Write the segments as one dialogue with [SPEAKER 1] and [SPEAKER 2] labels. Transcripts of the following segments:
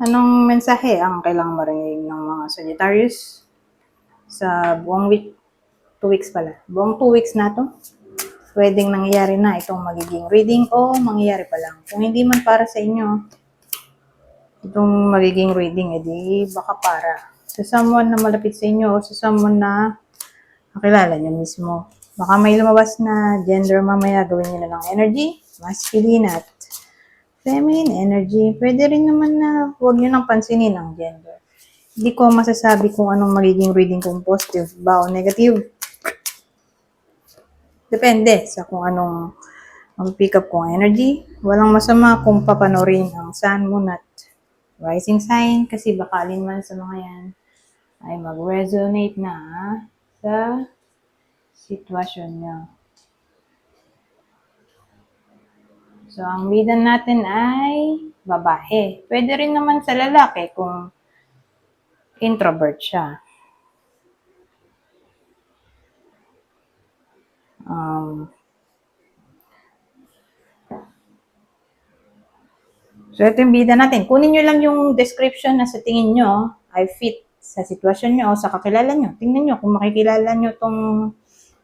[SPEAKER 1] Anong mensahe ang kailangang marinig ng mga Sagittarius sa buong week? 2 weeks pala. Buong 2 weeks na to. Pwedeng nangyayari na itong magiging reading o mangyayari pa lang. Kung hindi man para sa inyo, itong magiging reading, edi baka para sa someone na malapit sa inyo o sa someone na kakilala nyo mismo. Baka may lumabas na gender mamaya, gawin nyo na lang energy, masculine at feminine energy. Pwede rin naman na huwag nyo nang pansinin ang gender. Hindi ko masasabi kung anong magiging reading, kung positive ba o negative. Depende sa kung anong ang pick up kong energy. Walang masama kung papanorin ang sun, moon at rising sign kasi baka alin man sa mga yan ay mag-resonate na sa sitwasyon nyo. So, ang bida natin ay babae. Pwede rin naman sa lalaki kung introvert siya. So, ito yung bida natin. Kunin nyo lang yung description na sa tingin nyo ay fit sa sitwasyon nyo o sa kakilala nyo. Tingnan nyo kung makikilala nyo tong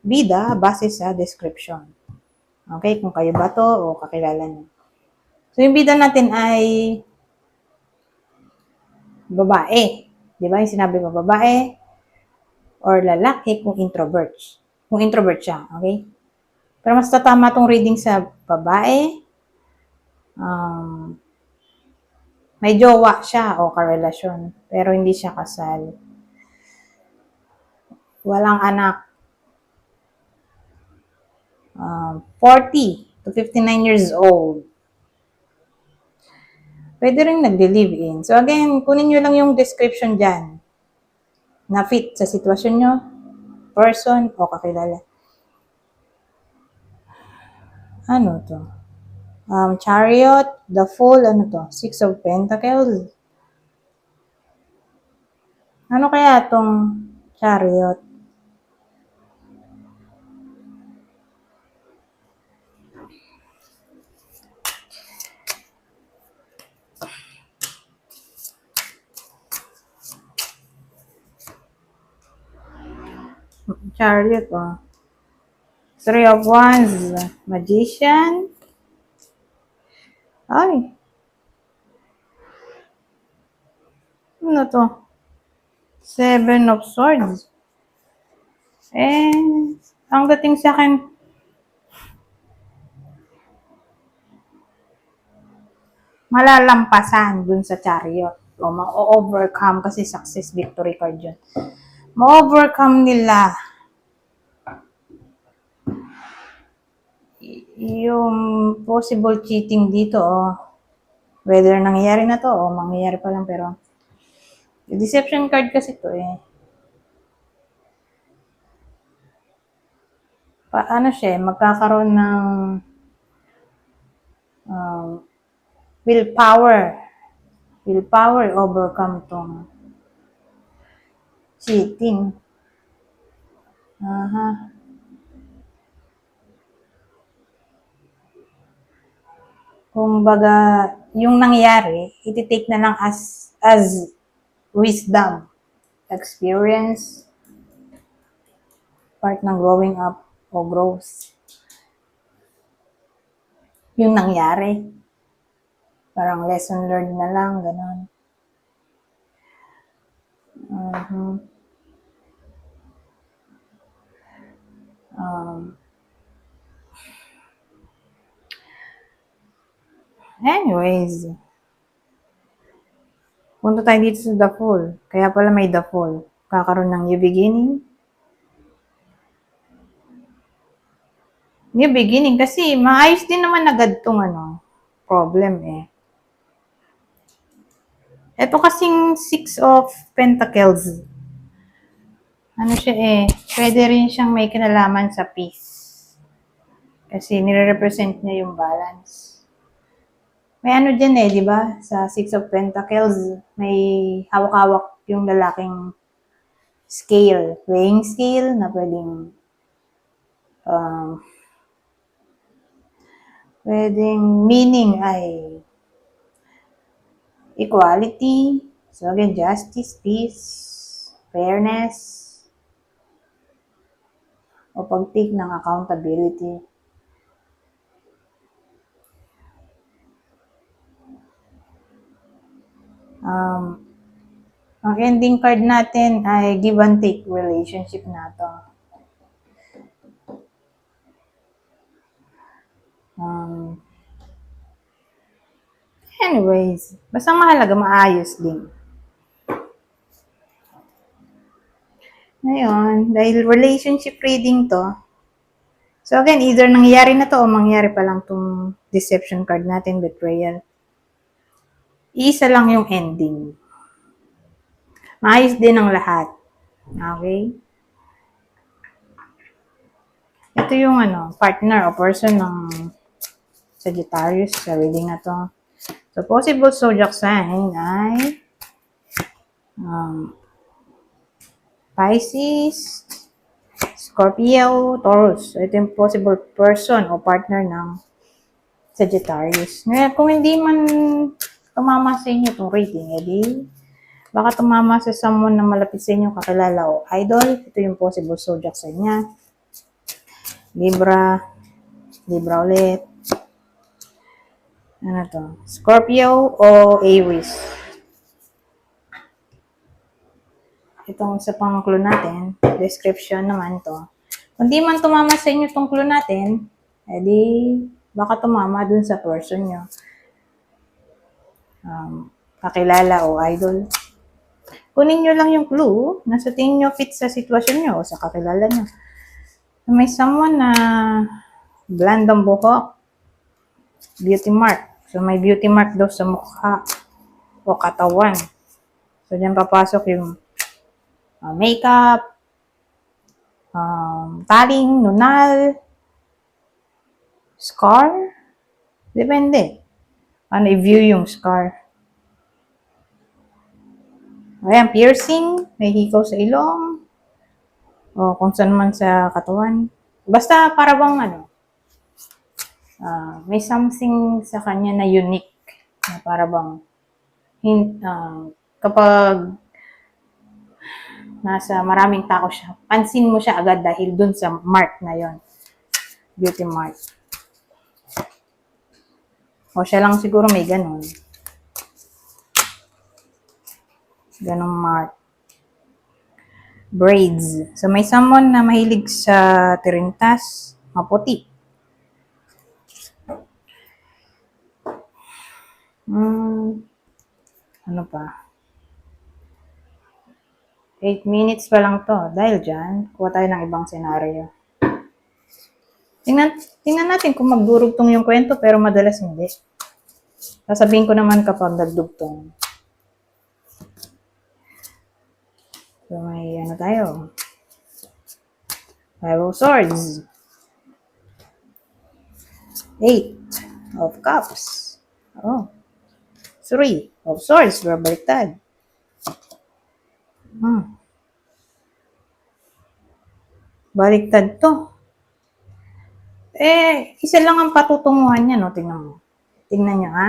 [SPEAKER 1] bida base sa description. Okay? Kung kayo ba to o kakilala nyo. So, yung bida natin ay babae. Di ba? Yung sinabi mo babae or lalaki kung introvert. Kung introvert siya. Okay? Pero mas tatama tong reading sa babae. May jowa siya o karelasyon, pero hindi siya kasal. Walang anak. 40 to 59 years old. Pwede rin nagli-live-in. So again, kunin nyo lang yung description dyan na fit sa sitwasyon nyo, person o kakilala. Ano to? Chariot, the Fool, ano to? 6 of Pentacles. Ano kaya tong Chariot? Chariot, oh. 3 of Wands, Magician. Ay. Ano to? 7 of Swords. Ang dating sa akin, malalampasan dun sa Chariot. O ma-overcome kasi success victory card yun. Ma-overcome nila yung possible cheating dito. Whether nangyayari na to o mangyayari pa lang, pero deception card kasi to Paano siya, magkakaroon ng willpower. Willpower overcome tong cheating. Kung baga, yung nangyari, iti-take na lang as wisdom, experience, part ng growing up o growth. Yung nangyari, parang lesson learned na lang, gano'n. Anyways, punta tayo dito sa The Fool. Kaya pala may The Fool. Kakaroon ng new beginning. New beginning kasi maayos din naman agad tong problem Ito kasing 6 of Pentacles. Ano siya pwede rin siyang may kinalaman sa peace. Kasi nire-represent niya yung balance. May ano dyan di ba? Sa 6 of Pentacles, may hawak-hawak yung lalaking scale, weighing scale na pwedeng meaning ay equality. So again, justice, peace, fairness, o pag-take ng accountability. Ang ending card natin ay give and take relationship na to. Anyways, basta mahalaga maayos din. Ngayon, dahil relationship reading to, so again, either nangyayari na to o mangyayari pa lang tong deception card natin, betrayal. Iisa lang yung ending. Maayos din ang lahat. Okay? Ito yung partner o person ng Sagittarius sa reading na to. So, possible zodiac sign ay Pisces, Scorpio, Taurus. So, ito yung possible person o partner ng Sagittarius. Ngayon, kung hindi man tumama sa inyo itong reading, edi baka tumama sa someone na malapit sa inyo, kakilala o idol. Ito yung possible zodiac sign niya. Libra ulit. Ano to? Scorpio o Aries. Itong sa pang clue natin, description naman to. Kung di man tumama sa inyo itong clue natin, edi baka tumama dun sa person nyo. Kakilala o idol. Kunin nyo lang yung clue na sa tingin nyo fit sa sitwasyon nyo o sa kakilala nyo. May someone na blonde ang buhok, beauty mark. So, may beauty mark daw sa mukha o katawan. So, dyan papasok yung makeup, taling, nunal, scar. Depende. Ano i-view yung scar. Ayan, piercing, may hikaw sa ilong, o kung saan man sa katawan. Basta para bang may something sa kanya na unique. Na para bang kapag nasa maraming tao siya, pansin mo siya agad dahil dun sa mark na yon, beauty mark. O siya lang siguro may ganun. Ganong mark. Braids. So may someone na mahilig sa tirintas, maputi. Ano pa? 8 minutes pa lang to. Dahil dyan, kuha tayo ng ibang senaryo. Tingnan natin kung magdurugtong yung kwento, pero madalas hindi. Sasabihin ko naman kapag nagdugtong. So, may tayo. 5 of Swords. 8 of Cups. 3 of Swords. Baliktad. Baliktad to. Isa lang ang patutunguhan niya, no? Tingnan mo. Tingnan nyo, ha?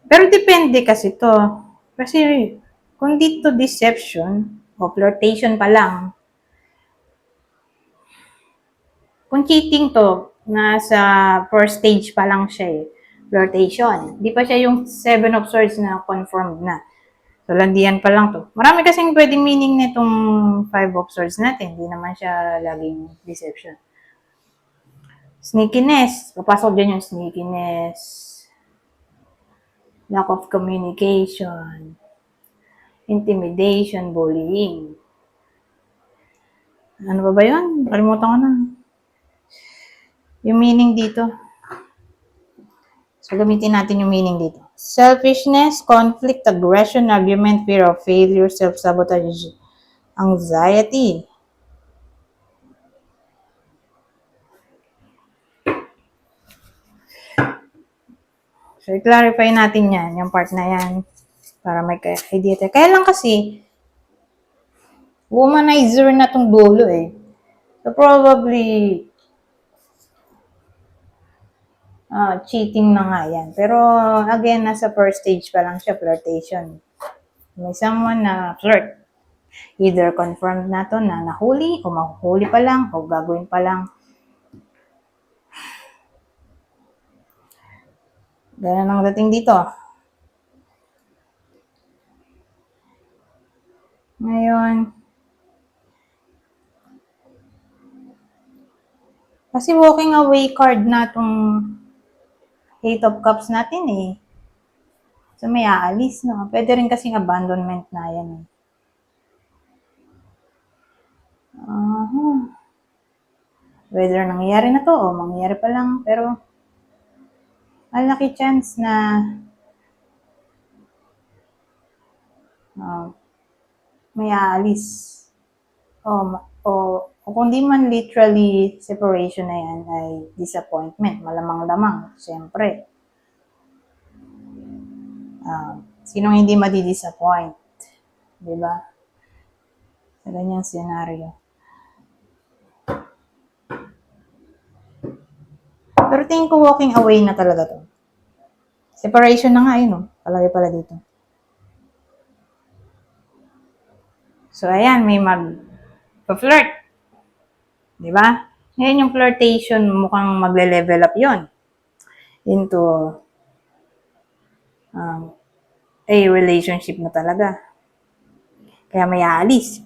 [SPEAKER 1] Pero depende kasi to. Kasi kung dito deception o flirtation pa lang, kung cheating to, nasa first stage pa lang siya flirtation. Di pa siya yung 7 of Swords na confirmed na. So, landian pa lang to. Marami kasing pwedeng meaning nitong 5 of Swords natin. Hindi naman siya laging deception. Sneakiness. Papasok dyan yung sneakiness. Lack of communication. Intimidation, bullying. Ano ba yun? Kalimutan ko na. Yung meaning dito. So, gamitin natin yung meaning dito. Selfishness, conflict, aggression, argument, fear of failure, self-sabotage, anxiety. So, i-clarify natin yan, yung part na yan, para may idea tayo. Kaya lang kasi, womanizer na tong dulo So, probably, cheating na nga yan. Pero again, nasa first stage pa lang siya, flirtation. May someone na flirt. Either confirmed na to na nahuli, o mahuhuli pa lang, o gagawin pa lang. Ganun ang dating dito. Ngayon, kasi walking away card na itong Eight of Cups natin eh. So may aalis, no? Pwede rin kasing abandonment na yan eh. Whether nangyayari na to o mangyayari pa lang, pero malaki chance na may aalis. O kung di man literally separation na yan ay disappointment, malamang-lamang, siyempre. Sinong hindi madi-disappoint? Diba? Sa ganyang scenario. Pero tingin ko walking away na talaga to. Separation na nga yun, no? Palagi pala dito. So, ayan, may mag-flirt. Diba? Ngayon yung flirtation, mukhang magle-level up yon into a relationship na talaga. Kaya may aalis.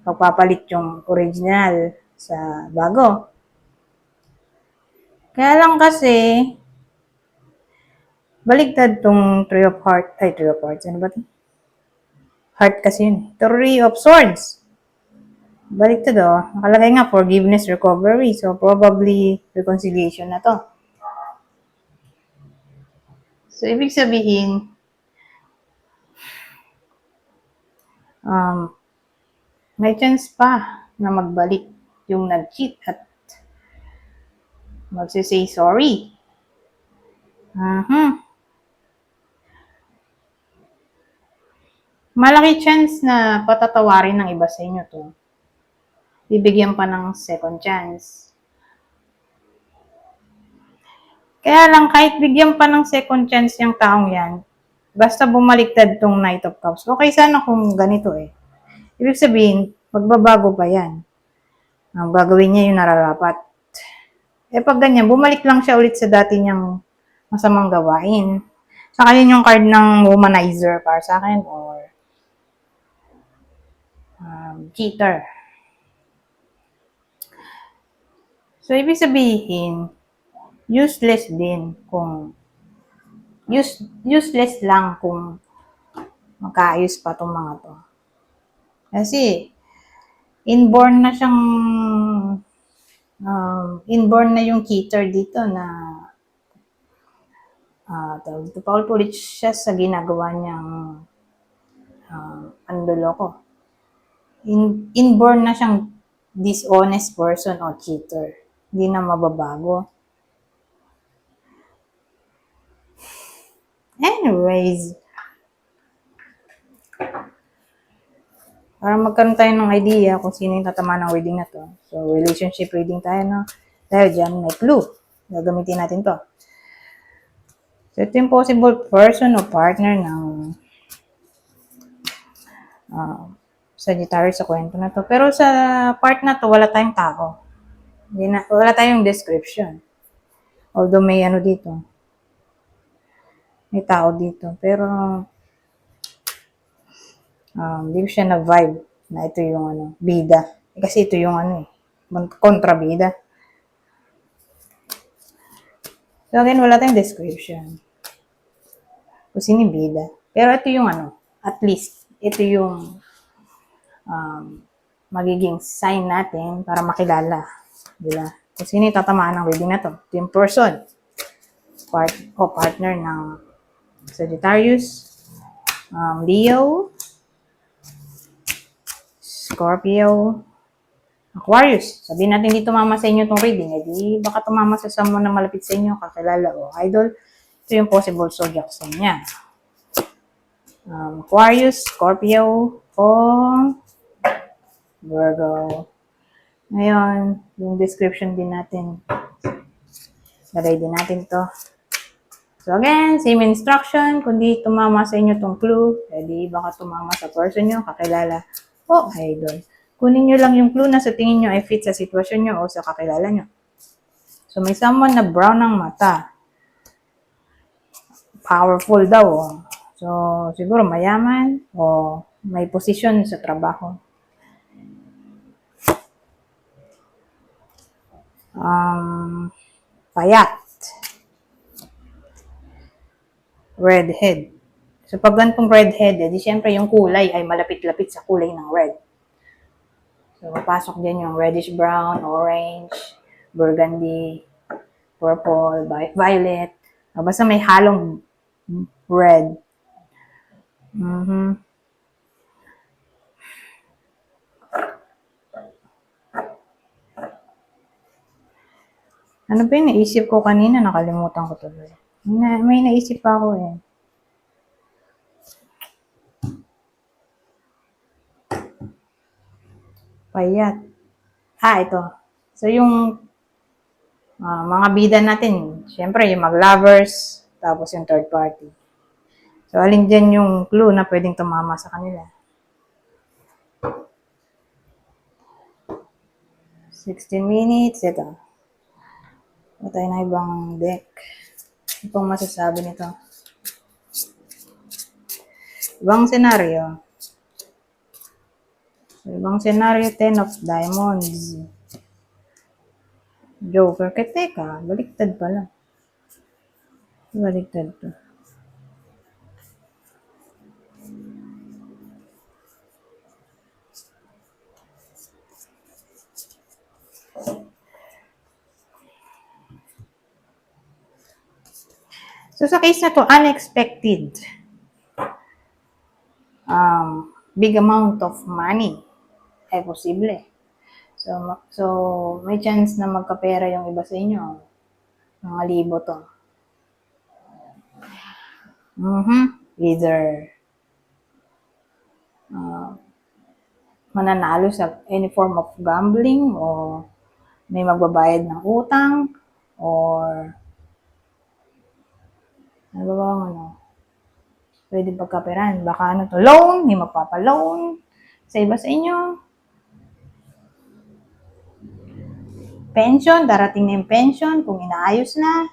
[SPEAKER 1] Pagpapalit yung original sa bago. Kaya lang kasi, baligtad tong Three of Hearts. Three of Hearts. Ano ba ito? Heart kasi yun. Three of Swords. Baligtad Nakalagay nga, forgiveness, recovery. So, probably, reconciliation na to. So, ibig sabihin, may chance pa na magbalik yung nag-cheat at magsisay sorry. Malaki chance na patatawarin ng iba sa inyo to. Bibigyan pa ng second chance. Kaya lang, kahit bigyan pa ng second chance yung taong yan, basta bumaliktad tong Knight of Cups. Okay sana kung ganito eh. Ibig sabihin, magbabago pa yan. Ang gagawin niya yung nararapat. Pag ganyan, bumalik lang siya ulit sa dati niyang masamang gawain. Saka yun yung card ng womanizer para sa akin or cheater. So, ibig sabihin, useless din kung useless lang kung magkaayos pa itong mga to. Kasi, inborn na siyang inborn na yung cheater dito na paulit siya sa ginagawa niyang panloloko. Inborn na siyang dishonest person o cheater. Hindi na mababago. Anyways, para magkaroon tayo ng idea kung sino yung tatama ng reading na to. So, relationship reading tayo, no? Dahil dyan, may clue. Gagamitin natin to. So, ito yung possible person o partner ng Sagittarius sa kwento na to. Pero sa part na to, wala tayong tao. Wala tayong description. Although may ano dito. May tao dito. Pero, hindi ko siya na-vibe na ito yung bida. Kasi ito yung kontrabida. So again, wala tayong description. Kung sino yung bida. Pero ito yung at least, ito yung magiging sign natin para makilala. Diba? Kung sino yung tatamaan ng reading na to. Ito yung person. Partner ng Sagittarius, Leo, Scorpio, Aquarius. Sabihin natin hindi tumama sa inyo itong reading. Di baka tumama sa someone na malapit sa inyo, kakilala o idol. Ito yung possible zodiac sign niya. Aquarius, Scorpio, o Virgo. Ngayon, yung description din natin. Lagay din natin to. So again, same instruction. Kundi tumama sa inyo tong clue, edi baka tumama sa person nyo, kakilala, o idol. Kunin nyo lang yung clue na sa tingin nyo ay fit sa sitwasyon nyo o sa kakilala nyo. So may someone na brown ang mata. Powerful daw. So siguro mayaman o may posisyon sa trabaho. Payat. Redhead. So, pag ganitong redhead, di syempre yung kulay ay malapit-lapit sa kulay ng red. So, papasok din yung reddish brown, orange, burgundy, purple, violet. Basta may halong red. Ano ba yung naisip ko kanina? Nakalimutan ko tuloy. May naisip pa ako eh. Payat. Ito. So, yung mga bida natin, syempre, yung mag-lovers, tapos yung third party. So, alin dyan yung clue na pwedeng tumama sa kanila? 16 minutes, ito. Tayo na ibang deck. Ano pong masasabi nito? Ibang senaryo. Ibang senaryo, 10 of diamonds. Joker. Teka, baliktad pala. Baliktad to. So, sa case na to, unexpected. Big amount of money ay posible. So may chance na magkapera yung iba sa inyo. Mga libo to. Either mananalo sa any form of gambling o may magbabayad ng utang or ano ba pwede pagkaperan. Baka loan, may magpapaloan sa iba sa inyo. Pension, darating na yung pension kung inaayos na.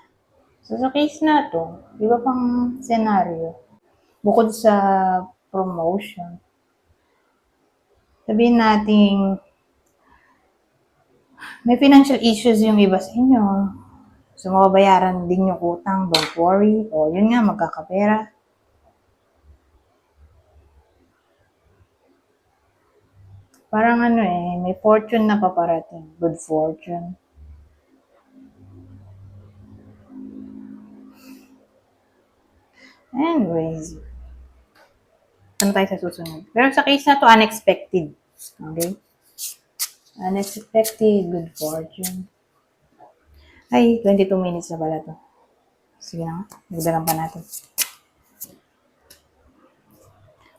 [SPEAKER 1] So, sa case na to, iba pang senaryo. Bukod sa promotion, sabihin natin, may financial issues yung iba sa inyo. So, mababayaran din yung utang, don't worry. O, yun nga, magkakapera. Parang may fortune na paparating. Good fortune. Anyways, ano tayo sa susunod? Pero sa case na to, unexpected. Okay? Unexpected, good fortune. Ay, 22 minutes na pala to. Sige na nga, nagdagan pa natin.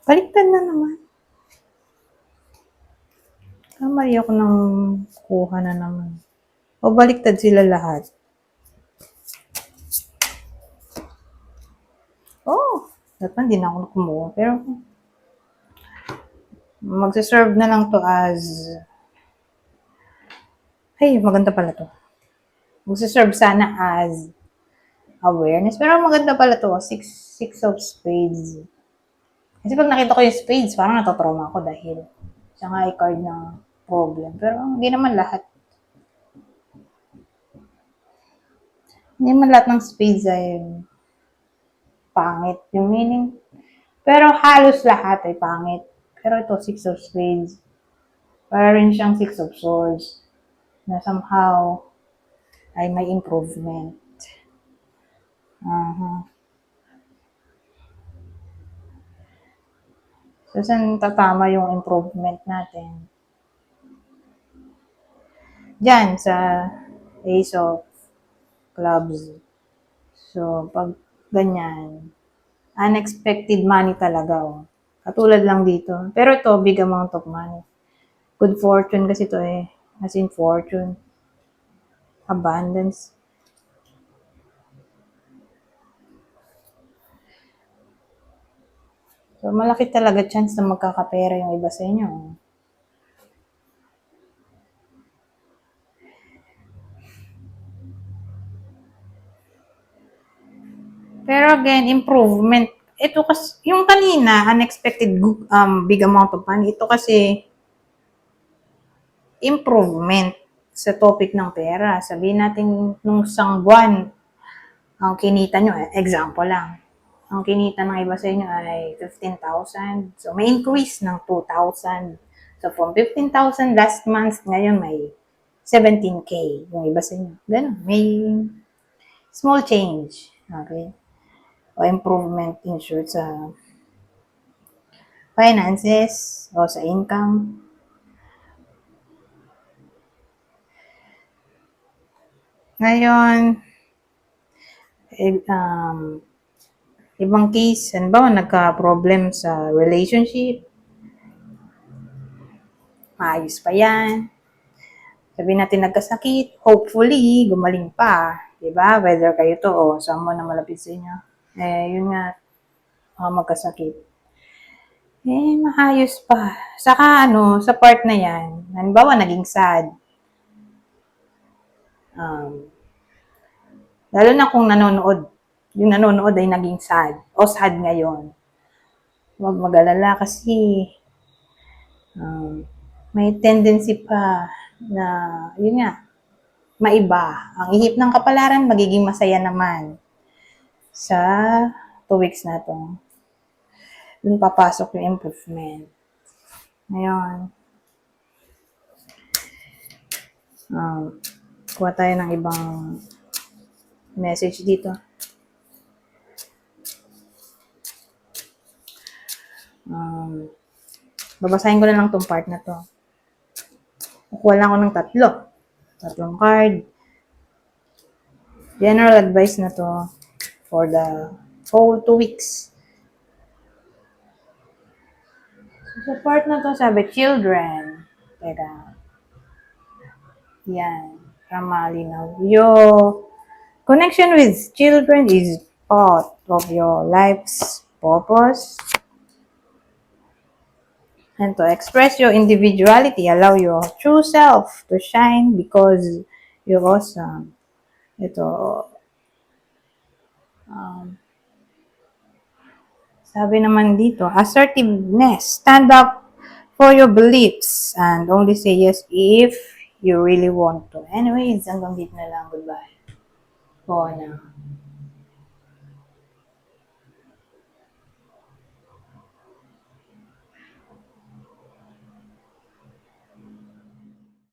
[SPEAKER 1] Baliktad na naman. Kamali ako ng kuha na naman. O baliktad sila lahat. Dapat hindi na ako kumuha. Pero, magsaserve na lang to as, maganda pala to. Magsaserve sana as awareness. Pero maganda pala to. Six of spades. Kasi pag nakita ko yung spades, parang natotrauma ako dahil siya nga ay card ng problem. Pero hindi naman lahat. Hindi naman lahat ng spades ay pangit yung meaning. Pero halos lahat ay pangit. Pero ito, 6 of spades. Para rin siyang 6 of swords. Na somehow ay may improvement. So, saan tatama yung improvement natin? Diyan, sa Ace of Clubs. So, pag ganyan, unexpected money talaga. Katulad lang dito. Pero ito, big amount of money. Good fortune kasi ito as in fortune. Abundance. So, malaki talaga chance na magkakapera yung iba sa inyo. Pero again, improvement. Ito kasi, yung kanina, unexpected big amount of money. Ito kasi, improvement sa topic ng pera. Sabihin natin, nung isang buwan, ang kinita nyo, example lang, ang kinita ng iba sa inyo ay 15,000. So, may increase ng 2,000. So, from 15,000 last month, ngayon may 17K yung iba sa inyo. Ganun. May small change. Okay? O improvement in short sa finances o sa income. Ngayon, ibang case, halimbawa nagka-problem sa relationship, maayos pa yan. Sabihin natin nagkasakit, hopefully, gumaling pa. Diba? Whether kayo to o someone na malapit sa inyo. Yun nga, magkasakit. Maayos pa. Saka sa part na yan, halimbawa naging sad. Lalo na kung yung nanonood ay naging sad o sad ngayon. Huwag mag-alala kasi may tendency pa na, yun nga, maiba. Ang ihip ng kapalaran, magiging masaya naman sa 2 weeks na to. Dun papasok yung improvement. Ngayon, kuha tayo ng ibang message dito. Babasahin ko na lang tong part na to. Kukuha lang ako ng tatlong card. General advice na to for the whole 2 weeks. Sa part na to, sabi, children. Teka. Yan. Malinaw. Your connection with children is part of your life's purpose. And to express your individuality, allow your true self to shine because you're awesome. Ito, sabi naman dito, assertiveness. Stand up for your beliefs and only say yes if you really want to. Anyways, hanggang dito na lang. Goodbye. Oo na.